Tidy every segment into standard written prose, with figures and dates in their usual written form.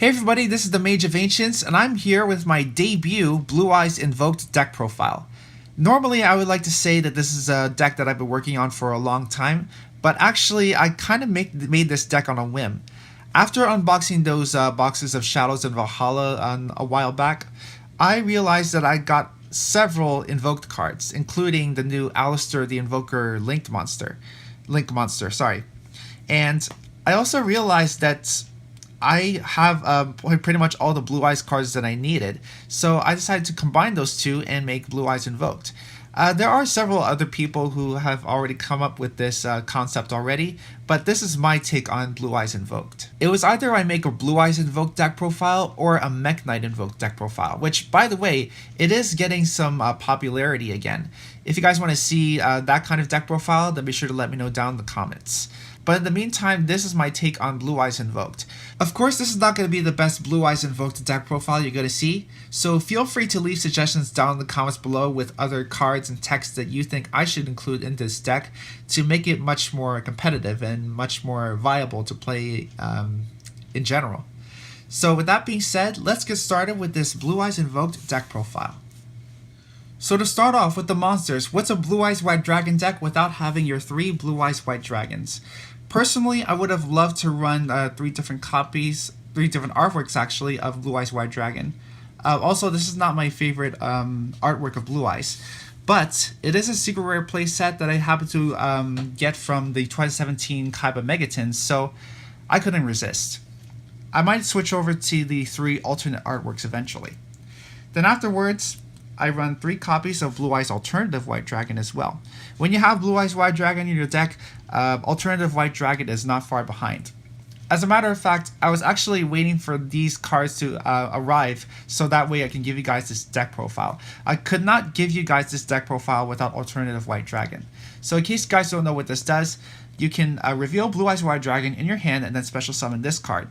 Hey everybody, this is the Mage of Ancients, and I'm here with my debut Blue-Eyes Invoked deck profile. Normally I would like to say that this is a deck that I've been working on for a long time, but actually I kind of made this deck on a whim. After unboxing those boxes of Shadows and Valhalla a while back, I realized that I got several invoked cards, including the new Alistair the Invoker Link Monster, and I also realized that I have pretty much all the Blue Eyes cards that I needed, so I decided to combine those two and make Blue Eyes Invoked. There are several other people who have already come up with this concept already, but this is my take on Blue Eyes Invoked. It was either I make a Blue Eyes Invoked deck profile or a Mech Knight Invoked deck profile, which, by the way, it is getting some popularity again. If you guys want to see that kind of deck profile, then be sure to let me know down in the comments. But in the meantime, this is my take on Blue Eyes Invoked. Of course, this is not going to be the best Blue Eyes Invoked deck profile you're going to see, so feel free to leave suggestions down in the comments below with other cards and text that you think I should include in this deck to make it much more competitive and much more viable to play in general. So with that being said, let's get started with this Blue Eyes Invoked deck profile. So to start off with the monsters, what's a Blue Eyes White Dragon deck without having your 3 Blue Eyes White Dragons? Personally, I would have loved to run 3 different artworks actually of Blue Eyes White Dragon. Also, this is not my favorite artwork of Blue Eyes, but it is a secret rare playset that I happened to get from the 2017 Kaiba Megatins, so I couldn't resist. I might switch over to the 3 alternate artworks eventually. Then afterwards, I run 3 copies of Blue Eyes Alternative White Dragon as well. When you have Blue Eyes White Dragon in your deck, Alternative White Dragon is not far behind. As a matter of fact, I was actually waiting for these cards to arrive so that way I can give you guys this deck profile. I could not give you guys this deck profile without Alternative White Dragon. So in case you guys don't know what this does, you can reveal Blue Eyes White Dragon in your hand and then special summon this card.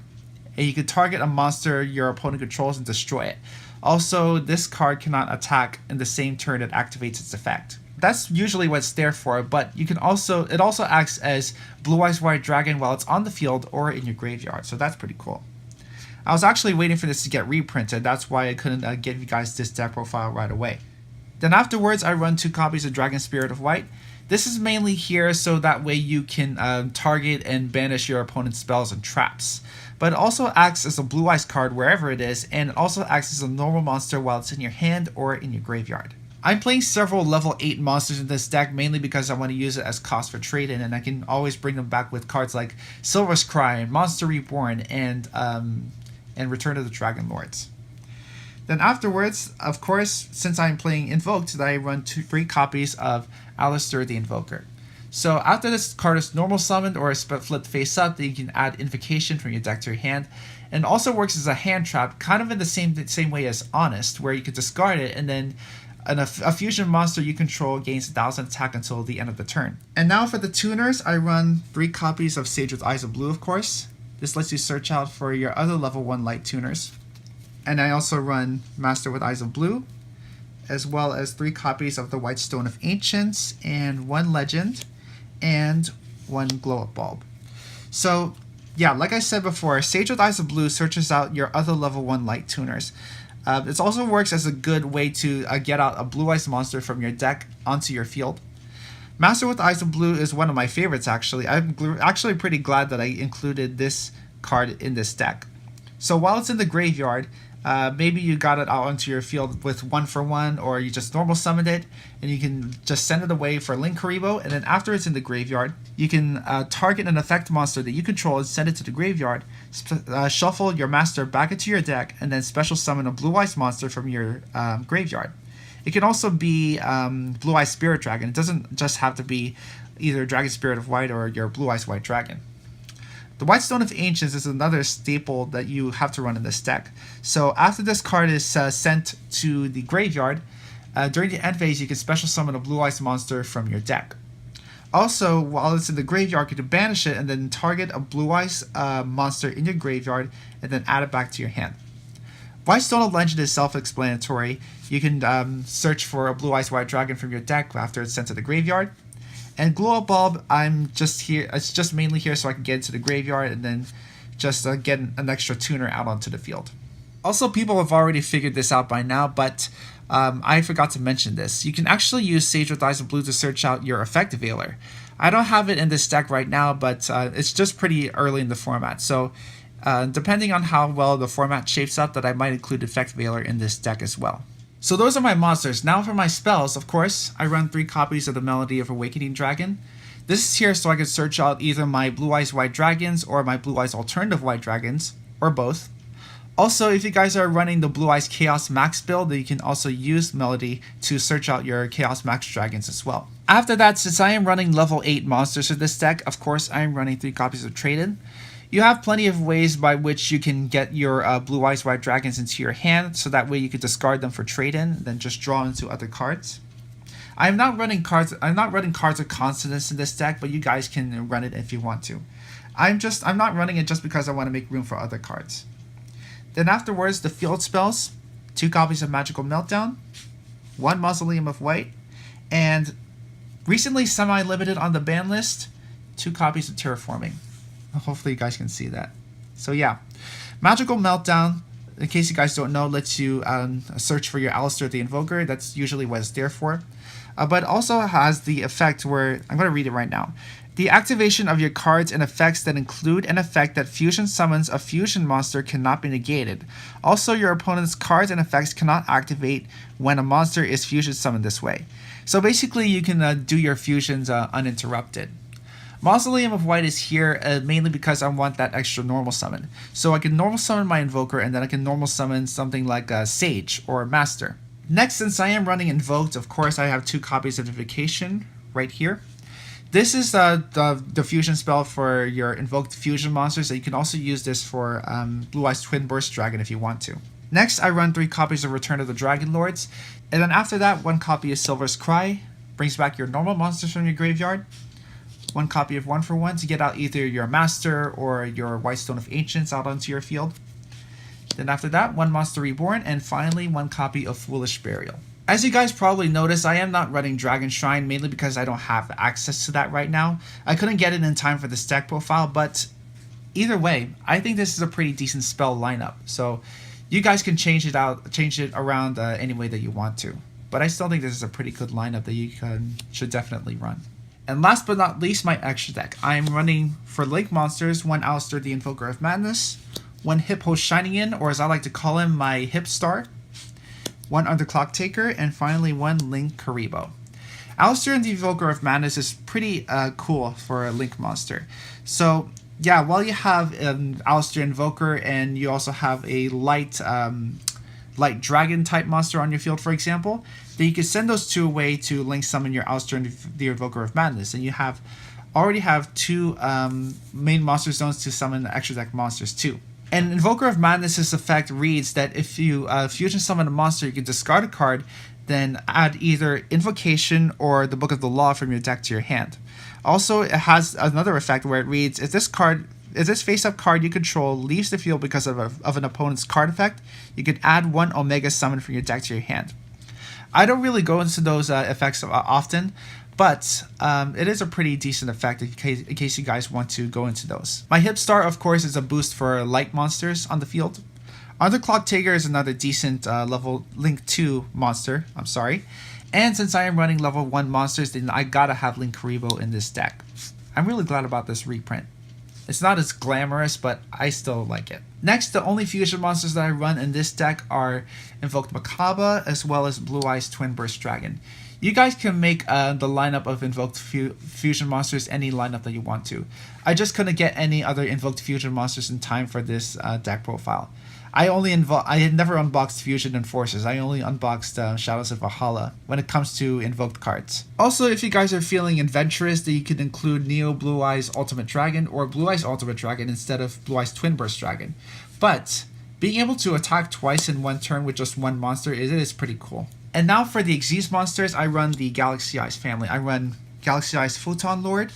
And you can target a monster your opponent controls and destroy it. Also, this card cannot attack in the same turn it activates its effect. That's usually what it's there for, but it also acts as Blue Eyes White Dragon while it's on the field or in your graveyard, so that's pretty cool. I was actually waiting for this to get reprinted, that's why I couldn't give you guys this deck profile right away. Then afterwards, I run 2 copies of Dragon Spirit of White. This is mainly here so that way you can target and banish your opponent's spells and traps. But it also acts as a Blue Eyes card wherever it is, and it also acts as a normal monster while it's in your hand or in your graveyard. I'm playing several level 8 monsters in this deck mainly because I want to use it as cost for trade-in, and I can always bring them back with cards like Silver's Cry, Monster Reborn, and Return of the Dragon Lords. Then afterwards, of course, since I'm playing Invoked, I run 3 copies of Alistair the Invoker. So after this card is normal summoned or is flipped face up, then you can add Invocation from your deck to your hand. And it also works as a hand trap, kind of in the same way as Honest, where you can discard it and then a fusion monster you control gains 1000 attack until the end of the turn. And now for the tuners, I run 3 copies of Sage with Eyes of Blue, of course. This lets you search out for your other level 1 light tuners. And I also run Master with Eyes of Blue, as well as 3 copies of the White Stone of Ancients, and 1 Legend, and 1 Glow-Up Bulb. So, yeah, like I said before, Sage with Eyes of Blue searches out your other level 1 light tuners. It also works as a good way to get out a Blue Eyes monster from your deck onto your field. Master with Eyes of Blue is one of my favorites, actually. I'm actually pretty glad that I included this card in this deck. So while it's in the graveyard, maybe you got it out onto your field with 1-for-1, or you just normal summoned it, and you can just send it away for Link Karibo, and then after it's in the graveyard, you can target an effect monster that you control and send it to the graveyard, shuffle your master back into your deck, and then special summon a Blue Eyes monster from your graveyard. It can also be Blue Eyes Spirit Dragon. It doesn't just have to be either Dragon Spirit of White or your Blue Eyes White Dragon. The White Stone of Ancients is another staple that you have to run in this deck. So after this card is sent to the graveyard, during the end phase you can special summon a Blue Eyes monster from your deck. Also, while it's in the graveyard, you can banish it and then target a Blue Eyes monster in your graveyard and then add it back to your hand. White Stone of Legend is self-explanatory. You can search for a Blue Eyes White Dragon from your deck after it's sent to the graveyard. And Glow-Up Bulb, I'm just here. It's just mainly here so I can get into the graveyard and then just get an extra tuner out onto the field. Also, people have already figured this out by now, but I forgot to mention this. You can actually use Sage with Eyes of Blue to search out your effect veiler. I don't have it in this deck right now, but it's just pretty early in the format. So depending on how well the format shapes up, that I might include effect veiler in this deck as well. So those are my monsters. Now for my spells, of course, I run 3 copies of the Melody of Awakening Dragon. This is here so I can search out either my Blue-Eyes White Dragons or my Blue-Eyes Alternative White Dragons, or both. Also, if you guys are running the Blue-Eyes Chaos Max build, then you can also use Melody to search out your Chaos Max Dragons as well. After that, since I am running level 8 monsters for this deck, of course I am running 3 copies of Trade-In. You have plenty of ways by which you can get your Blue-Eyes White Dragons into your hand, so that way you could discard them for Trade-In, then just draw into other cards. I'm not running cards of Consonance in this deck, but you guys can run it if you want to. I'm not running it just because I want to make room for other cards. Then afterwards, the field spells, 2 copies of Magical Meltdown, 1 Mausoleum of White, and recently semi-limited on the ban list, 2 copies of Terraforming. Hopefully you guys can see that. So yeah, Magical Meltdown, in case you guys don't know, lets you search for your Alistair the Invoker. That's usually what it's there for. But also has the effect where, I'm going to read it right now. The activation of your cards and effects that include an effect that fusion summons a fusion monster cannot be negated. Also, your opponent's cards and effects cannot activate when a monster is fusion summoned this way. So basically, you can do your fusions uninterrupted. Mausoleum of White is here mainly because I want that extra normal summon. So I can normal summon my Invoker, and then I can normal summon something like Sage or Master. Next, since I am running Invoked, of course I have 2 copies of Invocation right here. This is the fusion spell for your invoked fusion monsters, and you can also use this for Blue-Eyes Twin Burst Dragon if you want to. Next, I run 3 copies of Return of the Dragon Lords, and then after that, 1 copy of Silver's Cry, brings back your normal monsters from your graveyard, 1 copy of 1-for-1 to get out either your Master or your Whitestone of Ancients out onto your field. Then after that, 1 Monster Reborn, and finally 1 copy of Foolish Burial. As you guys probably noticed, I am not running Dragon Shrine, mainly because I don't have access to that right now. I couldn't get it in time for this deck profile, but either way, I think this is a pretty decent spell lineup. So you guys can change it around any way that you want to. But I still think this is a pretty good lineup that you should definitely run. And last but not least, my extra deck. I am running for Link monsters, 1 Alistair the Invoker of Madness, 1 Hippo Shining In, or as I like to call him, my Hip Star, 1 Underclock Taker, and finally 1 Link Karibo. Alistair the Invoker of Madness is pretty cool for a Link monster. So yeah, while you have Alistair Invoker and you also have a light dragon type monster on your field, for example, then you can send those 2 away to Link summon your Alistair the Invoker of Madness, and you already have 2 main monster zones to summon extra deck monsters too. And Invoker of Madness's effect reads that if you fusion summon a monster, you can discard a card, then add either Invocation or the Book of the Law from your deck to your hand. Also, it has another effect where it reads, if this face-up card you control leaves the field because of an opponent's card effect, you can add 1 Omega Summon from your deck to your hand. I don't really go into those effects often, but it is a pretty decent effect in case you guys want to go into those. My Hip Star, of course, is a boost for light monsters on the field. Underclock Taker is another decent level Link 2 monster, And since I am running level 1 monsters, then I gotta have Link Karibo in this deck. I'm really glad about this reprint. It's not as glamorous, but I still like it. Next, the only fusion monsters that I run in this deck are Invoked Makaba, as well as Blue-Eyes Twin Burst Dragon. You guys can make the lineup of Invoked Fusion monsters any lineup that you want to. I just couldn't get any other Invoked Fusion monsters in time for this deck profile. I had never unboxed Fusion Enforcers. I only unboxed Shadows of Valhalla when it comes to invoked cards. Also, if you guys are feeling adventurous, then you can include Neal Blue-Eyes Ultimate Dragon or Blue-Eyes Ultimate Dragon instead of Blue-Eyes Twin Burst Dragon. But being able to attack twice in 1 turn with just 1 monster is pretty cool. And now for the Xyz monsters, I run the Galaxy Eyes family. I run Galaxy Eyes Photon Lord,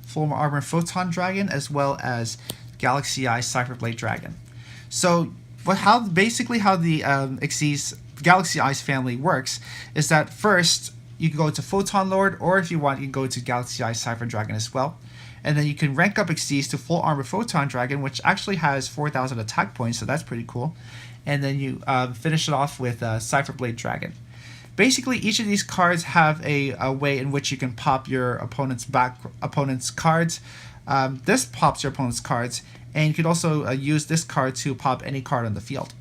Full Armor Photon Dragon, as well as Galaxy Eyes Cypherblade Dragon. So how the Galaxy Eyes family works is that first you can go to Photon Lord, or if you want, you can go to Galaxy Eyes Cypher Dragon as well. And then you can rank up Exceeds to full armor Photon Dragon, which actually has 4,000 attack points, so that's pretty cool. And then you finish it off with Cypher Blade Dragon. Basically, each of these cards have a way in which you can pop your opponent's cards. This pops your opponent's cards, and you can also use this card to pop any card on the field.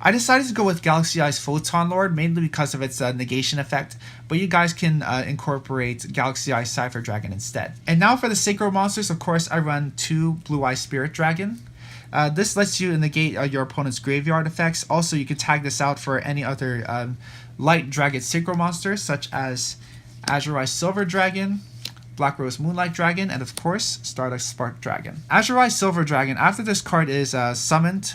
I decided to go with Galaxy Eyes Photon Lord mainly because of its negation effect, but you guys can incorporate Galaxy Eyes Cypher Dragon instead. And now for the Synchro monsters, of course, I run 2 Blue-Eyes Spirit Dragon. This lets you negate your opponent's graveyard effects. Also, you can tag this out for any other light dragon synchro monsters, such as Azure Eyes Silver Dragon, Black Rose Moonlight Dragon, and of course, Stardust Spark Dragon. Azure Eyes Silver Dragon, after this card is summoned,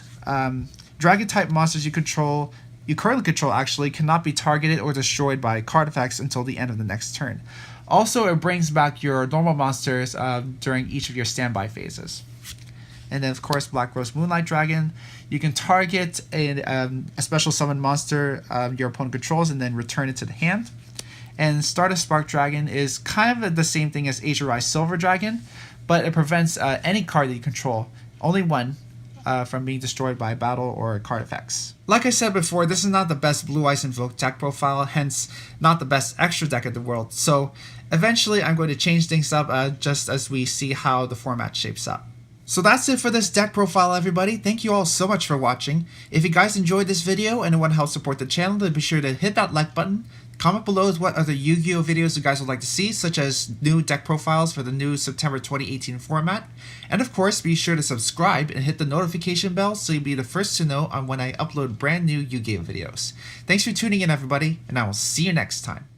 Dragon-type monsters you currently control actually, cannot be targeted or destroyed by card effects until the end of the next turn. Also, it brings back your normal monsters during each of your standby phases. And then, of course, Black Rose Moonlight Dragon. You can target a special summon monster your opponent controls and then return it to the hand. And Stardust Spark Dragon is kind of the same thing as Azure Eyes Silver Dragon, but it prevents any card that you control, only one, from being destroyed by battle or card effects. Like I said before, this is not the best Blue-Eyes Invoked deck profile, hence not the best extra deck in the world. So eventually I'm going to change things up just as we see how the format shapes up. So that's it for this deck profile, everybody. Thank you all so much for watching. If you guys enjoyed this video and want to help support the channel, then be sure to hit that like button. Comment below what other Yu-Gi-Oh videos you guys would like to see, such as new deck profiles for the new September 2018 format. And of course, be sure to subscribe and hit the notification bell so you'll be the first to know on when I upload brand new Yu-Gi-Oh videos. Thanks for tuning in, everybody, and I will see you next time.